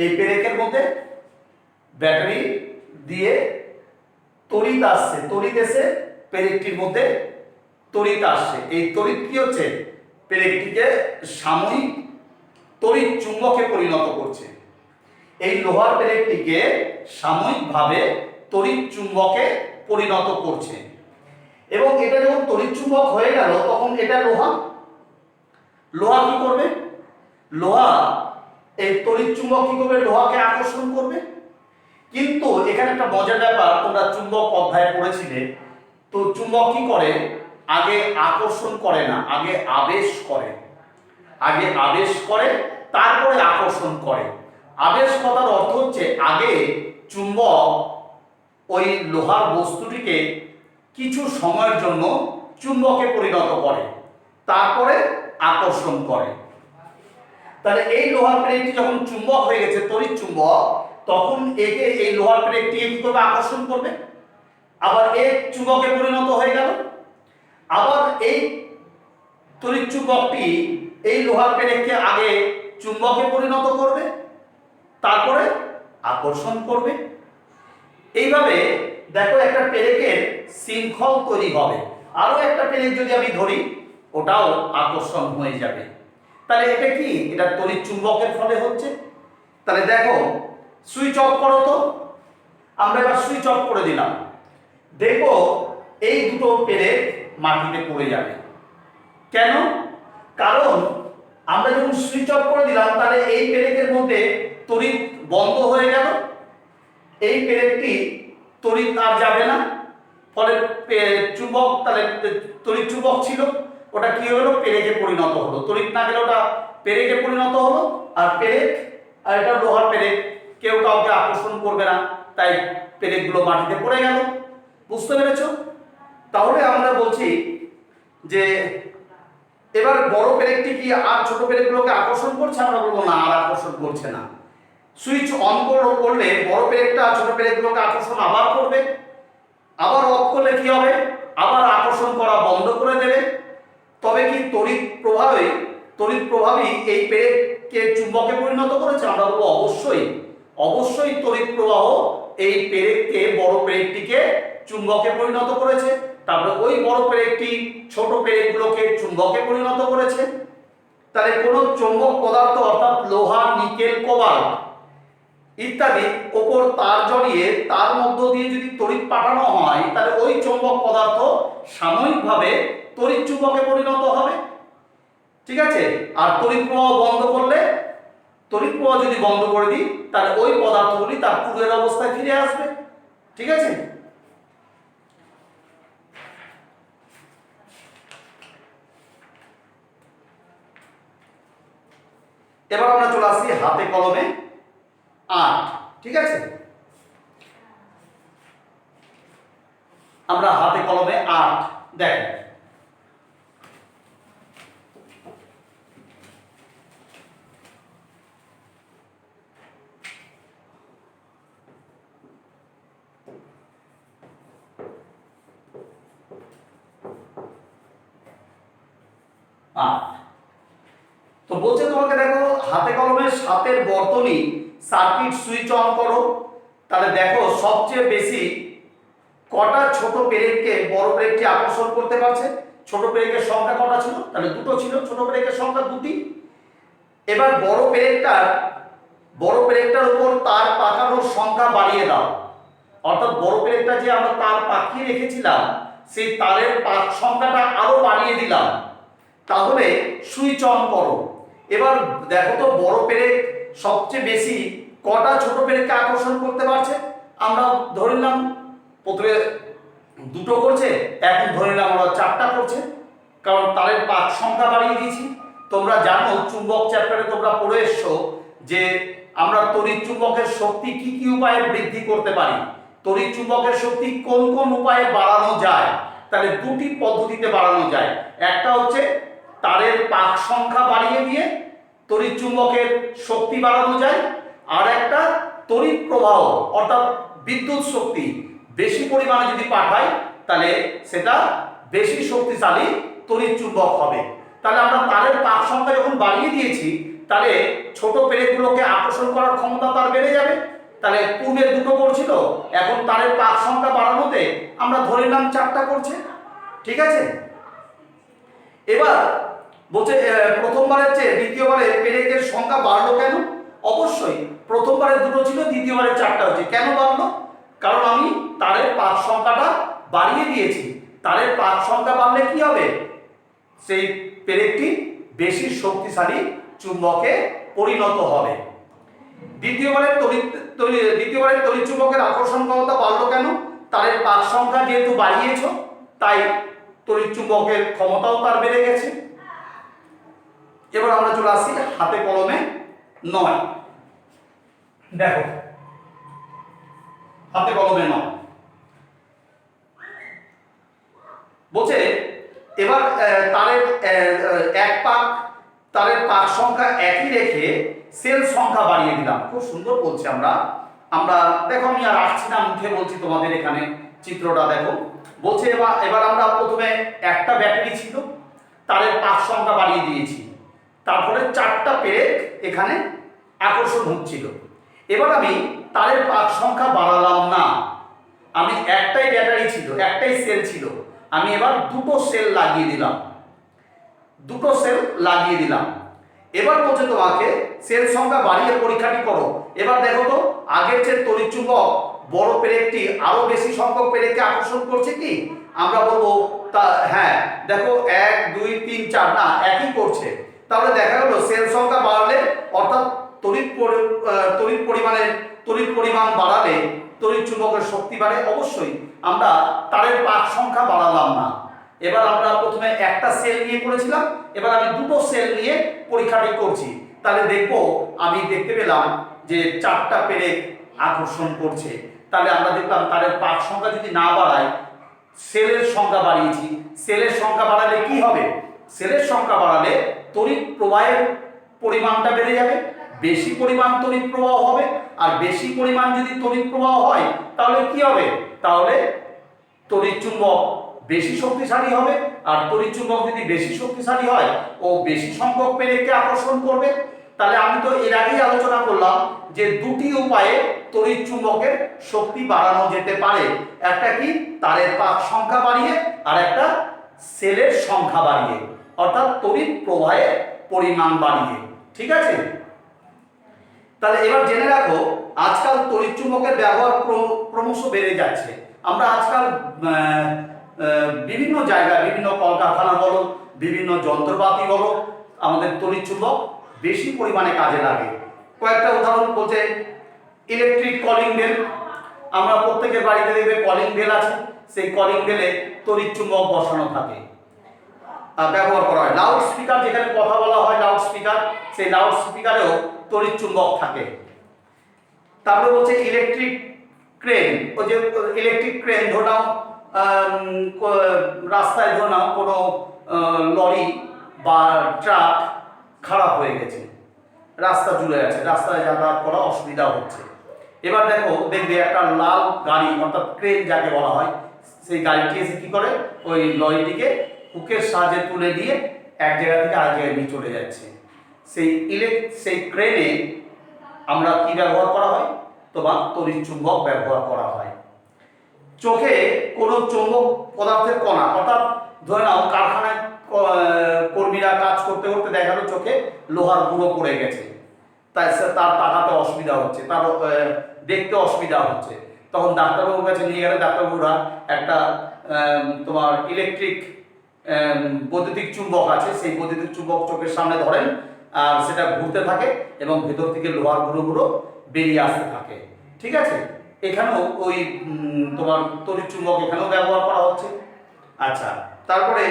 এই পেরেকের মধ্যে ব্যাটারি দিয়ে তড়িৎ আসছে, তড়িৎ এসে পেরেকটির মধ্যে তড়িৎ আসছে। এই তড়িৎ কি হচ্ছে, পেরেকটিকে সাময়িক তড়িৎ চুম্বকে পরিণত করছে। এই লোহার পেরেকটিকে সাময়িকভাবে তড়িৎ চুম্বকে পরিণত করছে এবং এটা যখন তড়িৎ চুম্বক হয়ে গেল তখন এটা লোহা কি করবে, লোহা এই তড়িৎ চুম্বক কি করবে, লোহাকে আকর্ষণ করবে। কিন্তু এখানে একটা মজার ব্যাপার, তোমরা চুম্বক অধ্যায়ে পড়েছিলে, তো চুম্বক কি করে, আগে আকর্ষণ করে না, আগে আবেশ করে, আগে আবেশ করে তারপরে আকর্ষণ করে। আবেশ কথার অর্থ হচ্ছে আগে চুম্বক ওই লোহার বস্তুটিকে কিছু সময়ের জন্য চুম্বকে পরিণত করে, তারপরে আকর্ষণ করে। তাহলে এই লোহার প্লেটটি যখন চুম্বক হয়ে গেছে, তড়িৎ চুম্বক, তখন একে এই লোহার প্লেটটিকে কি করবে, আকর্ষণ করবে। আবার এ চুম্বকে পরিণত হয়ে গেল, আবার এই তড়িৎ চুম্বকটি এই লোহার প্লেটকে আগে চুম্বকে পরিণত করবে, তারপরে আকর্ষণ করবে। এইভাবে দেখো একটা পেরেকের শৃঙ্খল তৈরি হবে। আরো একটা পেরেক যদি আমি ধরি, ওটাও আকর্ষণ হয়ে যাবে। তাহলে এটা কি, এটা তড়িৎ চুম্বকের ফলে হচ্ছে। তাহলে দেখো সুইচ অফ করো তো, আমরা এবার সুইচ অফ করে দিলাম, দেখো এই দুটো পেরেক মাটিতে পড়ে যাবে। কেন? কারণ আমরা যখন সুইচ অফ করে দিলাম তাহলে এই পেরেকের মধ্যে তড়িৎ বন্ধ হয়ে গেল, এই পেরেকটি তড়িৎ আর যাবে না, ফলে চুম্বক, তাহলে তড়িৎ চুম্বক ছিল ওটা কি হলো, পেরেকে পরিণত হলো। তড়িৎ না গেলে ওটা পেরেকে পরিণত হলো, আর পেরেক, আর এটা লোহার পেরেক, কেউ কাউকে আকর্ষণ করবে না, তাই পেরেকগুলো মাটিতে পড়ে গেল। বুঝতে পেরেছো? তাহলে আমরা বলছি যে এবার বড় পেরেকটি কি আর ছোট পেরেকগুলোকে আকর্ষণ করছে? আমরা বলবো না, আর আকর্ষণ করছে না। সুইচ অন করলে বড় পেরেকটা ছোট পেরেকগুলোকে আকর্ষণ আবার করবে, আবার অফ করলে কি হবে, আবার আকর্ষণ করা বন্ধ করে দেবে। তবে কি তড়িৎ প্রভাবই এই পেরেককে চুম্বকে পরিণত করেছে? আমরা বলবো অবশ্যই তড়িৎ প্রবাহ এই পেরেককে, বড় পেরেকটিকে চুম্বকে পরিণত করেছে। তারপরে ওই বড় পেরেকটি ছোট পেরেকগুলোকে চুম্বকে পরিণত করেছে। তাহলে কোন চৌম্বক পদার্থ অর্থাৎ লোহা, নিকেল, কোবাল্ট ইত্যাদি ওপর তার জড়িয়ে তার মধ্য দিয়ে যদি তড়িৎ পাঠানো হয়, তাহলে ওই চৌম্বক পদার্থ সাময়িকভাবে তড়িৎ চুম্বকে পরিণত হবে। ঠিক আছে, আর তড়িৎ প্রবাহ বন্ধ করলে, তড়িৎ প্রবাহ যদি বন্ধ করে দিই, তাহলে ওই পদার্থগুলি তার পূর্বের অবস্থায় ফিরে আসবে। ঠিক আছে, এবার আমরা চলে আসছি হাতে কলমে 8। ঠিক আছে, আমরা হাতে কলমে 8 দেখো। তো বলছে তোমাকে দেখো হাতে কলমে 7-এর বর্তনী সার্কিট সুইচ অন করো। তাহলে দেখো সবচেয়ে বেশি কটা ছোট পেরেককে বড় পেরেকটি আকর্ষণ করতে পারছে। ছোট পেরেকের সংখ্যা কটা ছিল? তাহলে দুটো ছিল, ছোট পেরেকের সংখ্যা দুটি। এবার বড় পেরেকটার উপর তার পাকানোর সংখ্যা বাড়িয়ে দাও। অর্থাৎ বড় পেরেকটা যে আমরা তার পাকিয়ে রেখেছিলাম, সেই তারের পাক সংখ্যাটা আরো বাড়িয়ে দিলাম। তাহলে সুইচ অন করো। এবার দেখো তো বড় পেরেক সবচেয়ে বেশি কটা ছোট পেরেককে আকর্ষণ করতে পারছে। আমরা ধরে নিলাম প্রথমে দুটো করছে, এখন ধরে নিলাম আমরা 4টা করছে, কারণ তারের পাক সংখ্যা বাড়িয়ে দিয়েছি। তোমরা জানো চুম্বক চ্যাপ্টারে তোমরা পড়ে এসছো যে আমরা তড়িৎ চুম্বকের শক্তি কি কি উপায়ে বৃদ্ধি করতে পারি, তড়িৎ চুম্বকের শক্তি কোন কোন উপায়ে বাড়ানো যায়। তাহলে দুটি পদ্ধতিতে বাড়ানো যায়। একটা হচ্ছে তারের পাক সংখ্যা বাড়িয়ে দিয়ে তড়িৎ চুম্বকের শক্তি বাড়ানো যায়, আর একটা তড়িৎ প্রবাহ অর্থাৎ বিদ্যুৎ শক্তি বেশি পরিমাণে যদি পাঠাই, তাহলে সেটা বেশি শক্তিশালী তড়িৎ চুম্বক হবে। তাহলে আমরা তারের পাক সংখ্যা যখন বাড়িয়ে দিয়েছি, তাহলে ছোট পেরেকগুলোকে আকর্ষণ করার ক্ষমতা তার বেড়ে যাবে। তাহলে পূর্বে দুটো করছিল, এখন তারের পাক সংখ্যা বাড়ানোতে আমরা ধরে নিলাম 4টা করছে। ঠিক আছে, এবার বলছে প্রথমবারের চেয়ে দ্বিতীয়বারে পেরেকের সংখ্যা বাড়লো কেন? অবশ্যই প্রথমবারে দুটো ছিল, দ্বিতীয়বারে 4টা হচ্ছে। কেন বাড়লো? কারণ আমি তারের পাক সংখ্যাটা বাড়িয়ে দিয়েছি। তারের পাক সংখ্যা বাড়লে কি হবে? সেই পেরেকটি বেশি শক্তিশালী চুম্বকে পরিণত হবে। দ্বিতীয়বারে তড়িৎ চুম্বকের আকর্ষণ ক্ষমতা বাড়লো কেন? তারের পাক সংখ্যা যেহেতু বাড়িয়েছো, তাই তড়িৎ চুম্বকের ক্ষমতাও তার বেড়ে গেছে। এবার আমরা চলে আসি হাতে কলমে 9। দেখো হাতে কলমে 9 বলছে এবার তারের পাক সংখ্যা একই রেখে সেল সংখ্যা বাড়িয়ে দিলাম। খুব সুন্দর বলছে। আমরা দেখো, আমি আর আসছি না, মুখে বলছি তোমাদের। এখানে চিত্রটা দেখো। বলছে এবার আমরা প্রথমে একটা ব্যাটারি ছিল, তারের পাক সংখ্যা বাড়িয়ে দিয়েছি, তারপরে 4টা পেরেক এখানে আকর্ষণ হচ্ছিল। এবার আমি তারের পাক সংখ্যা বাড়ালাম না, আমি একটাই ব্যাটারি ছিল, একটাই সেল ছিল, আমি এবার দুটো সেল লাগিয়ে দিলাম। এবার বলছে তোমাকে সেল সংখ্যা বাড়িয়ে পরীক্ষাটি করো। এবার দেখো তো আগের যে তড়িৎ চুম্বক বড় পেরেকটি আরো বেশি সংখ্যক পেরেককে আকর্ষণ করছে কি? আমরা বলবো হ্যাঁ, দেখো 1 2 3 4 না, একই করছে। তাহলে দেখা গেল সেল সংখ্যা বাড়লে অর্থাৎ তড়িৎ পরিমাণ বাড়ালে তড়িৎ চুম্বকের শক্তি বাড়ে। অবশ্যই আমরা তারের পাক সংখ্যা বাড়ালাম না। এবার আমরা প্রথমে একটা সেল নিয়ে করেছিলাম, এবার আমি দুটো সেল নিয়ে পরীক্ষাটি করছি। তাহলে দেখবো, আমি দেখতে পেলাম যে 4টা পেরেক আকর্ষণ করছে। তাহলে আমরা দেখলাম তারের পাক সংখ্যা যদি না বাড়াই, সেলের সংখ্যা বাড়িয়েছি। সেলের সংখ্যা বাড়ালে কি হবে? সেলের সংখ্যা বাড়ালে তড়িৎ প্রবাহের পরিমাণটা বেড়ে যাবে, বেশি পরিমাণ তড়িৎ প্রবাহ হবে। আর বেশি পরিমাণ যদি তড়িৎ প্রবাহ হয়, তাহলে কি হবে? তাহলে তড়িৎ চুম্বক বেশি শক্তিশালী হবে। আর তড়িৎ চুম্বক যদি বেশি শক্তিশালী হয়, ও বেশি সংখ্যক পেরেককে আকর্ষণ করবে। তাহলে আমি তো এর আগেই আলোচনা করলাম যে দুটি উপায়ে তড়িৎ চুম্বকের শক্তি বাড়ানো যেতে পারে। একটা কি? তারের পাক সংখ্যা বাড়িয়ে, আর একটা সেলের সংখ্যা বাড়িয়ে, অর্থাৎ তড়িৎ প্রবাহের পরিমাণ বাড়িয়ে। ঠিক আছে, তাহলে এবার জেনে রাখো আজকাল তড়িৎ চুম্বকের ব্যবহার ক্রমশ বেড়ে যাচ্ছে। আমরা আজকাল বিভিন্ন জায়গায়, বিভিন্ন কলকারখানা বলো, বিভিন্ন যন্ত্রপাতি বলো, আমাদের তড়িৎ চুম্বক বেশি পরিমাণে কাজে লাগে। কয়েকটা উদাহরণ বলছে, ইলেকট্রিক কলিং বেল। আমরা প্রত্যেকের বাড়িতে দেখবে কলিং বেল আছে, সেই কলিং বেলে তড়িৎ চুম্বক বসানো থাকে, ব্যবহার করা হয়। লাউড স্পিকার, যেখানে কথা বলা হয় লাউড স্পিকার, সেই লাউড স্পিকারেও তড়িৎ চুম্বক থাকে। তারপরে বলছে ইলেকট্রিক ক্রেন। ওই যে ইলেকট্রিক ক্রেন, ধরে নাও রাস্তায় ধরে নাও কোনো লরি বা ট্রাক খারাপ হয়ে গেছে, রাস্তা জুড়ে আছে, রাস্তায় যাতায়াত করা অসুবিধা হচ্ছে। এবার দেখবে একটা লাল গাড়ি, অর্থাৎ ক্রেন যাকে বলা হয়, সেই গাড়িটি এসে কি করে, ওই লরিটিকে হুকের সাহায্যে তুলে দিয়ে এক জায়গা থেকে আরেক জায়গায় নিয়ে চলে যাচ্ছে। সেই ক্রেনে আমরা কি ব্যবহার করা হয়, তোমার তড়িৎ চুম্বক ব্যবহার করা হয়। চোখে কোনো চুম্বক পদার্থের কণা, অর্থাৎ ধরে নাও কারখানায় কর্মীরা কাজ করতে করতে দেখা গেল চোখে লোহার গুঁড়ো পড়ে গেছে, তাই তার তাকাতে অসুবিধা হচ্ছে, তার দেখতে অসুবিধা হচ্ছে, তখন ডাক্তারবাবুর কাছে নিয়ে গেলে ডাক্তারবাবুরা একটা তোমার ইলেকট্রিক বৈদ্যুতিক চুম্বক আছে, সেই বৈদ্যুতিক চুম্বক চোখের সামনে ধরেন, আর সেটা ঘুরতে থাকে এবং ভেতর থেকে লোহার গুঁড়ো বেরিয়ে আসতে থাকে। ঠিক আছে, এখানেও ওই তোমার তড়িৎ চুম্বক এখানেও ব্যবহার করা হচ্ছে। আচ্ছা, তারপরে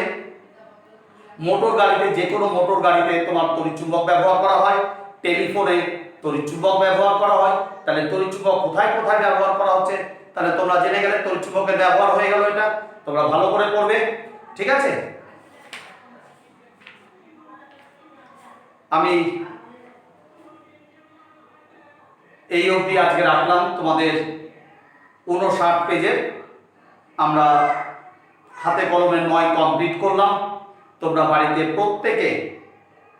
মোটর গাড়িতে, যে কোনো মোটর গাড়িতে তোমার তড়িৎ চুম্বক ব্যবহার করা হয়। টেলিফোনে তড়িৎ চুম্বক ব্যবহার করা হয়। তাহলে তড়িৎ চুম্বক কোথায় কোথায় ব্যবহার করা হচ্ছে তাহলে তোমরা জেনে গেলে, তড়িৎ চুম্বকের ব্যবহার হয়ে গেল, এটা তোমরা ভালো করে পড়বে। ঠিক আছে, আমি এই অবধি আজকে রাখলাম। তোমাদের 59 পেজের আমরা হাতে কলমে 9 কমপ্লিট করলাম। তোমরা বাড়িতে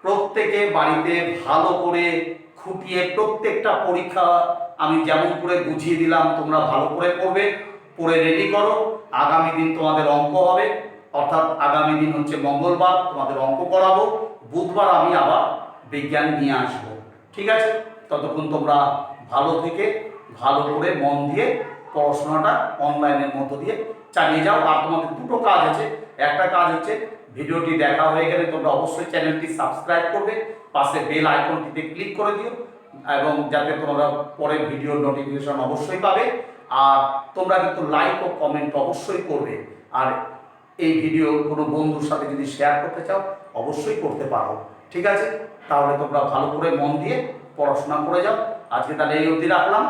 প্রত্যেকে বাড়িতে ভালো করে খুঁটিয়ে প্রত্যেকটা পরীক্ষা আমি যেমন করে বুঝিয়ে দিলাম তোমরা ভালো করে পড়বে, পড়ে রেডি করো। আগামী দিন তোমাদের অঙ্ক হবে, অর্থাৎ আগামী দিন হচ্ছে মঙ্গলবার, তোমাদের অঙ্ক করাবো। বুধবার আমি আবার বিজ্ঞান নিয়ে আসবো। ঠিক আছে, ততক্ষণ তোমরা ভালো থেকে ভালো করে মন দিয়ে পড়াশোনাটা অনলাইনের মধ্য দিয়ে চালিয়ে যাও। আর তোমাদের দুটো কাজ আছে। একটা কাজ হচ্ছে, ভিডিওটি দেখা হয়ে গেলে তোমরা অবশ্যই চ্যানেলটি সাবস্ক্রাইব করবে, পাশে বেল আইকনটিতে ক্লিক করে দিও, এবং যাতে তোমরা পরের ভিডিওর নোটিফিকেশন অবশ্যই পাবে। আর তোমরা কিন্তু লাইক ও কমেন্ট অবশ্যই করবে। আর এই ভিডিও কোনো বন্ধুর সাথে যদি শেয়ার করতে চাও অবশ্যই করতে পারো। ঠিক আছে, তাহলে তোমরা ভালো করে মন দিয়ে পড়াশোনা করে যাও। আজকে তাহলে এই অবধি রাখলাম।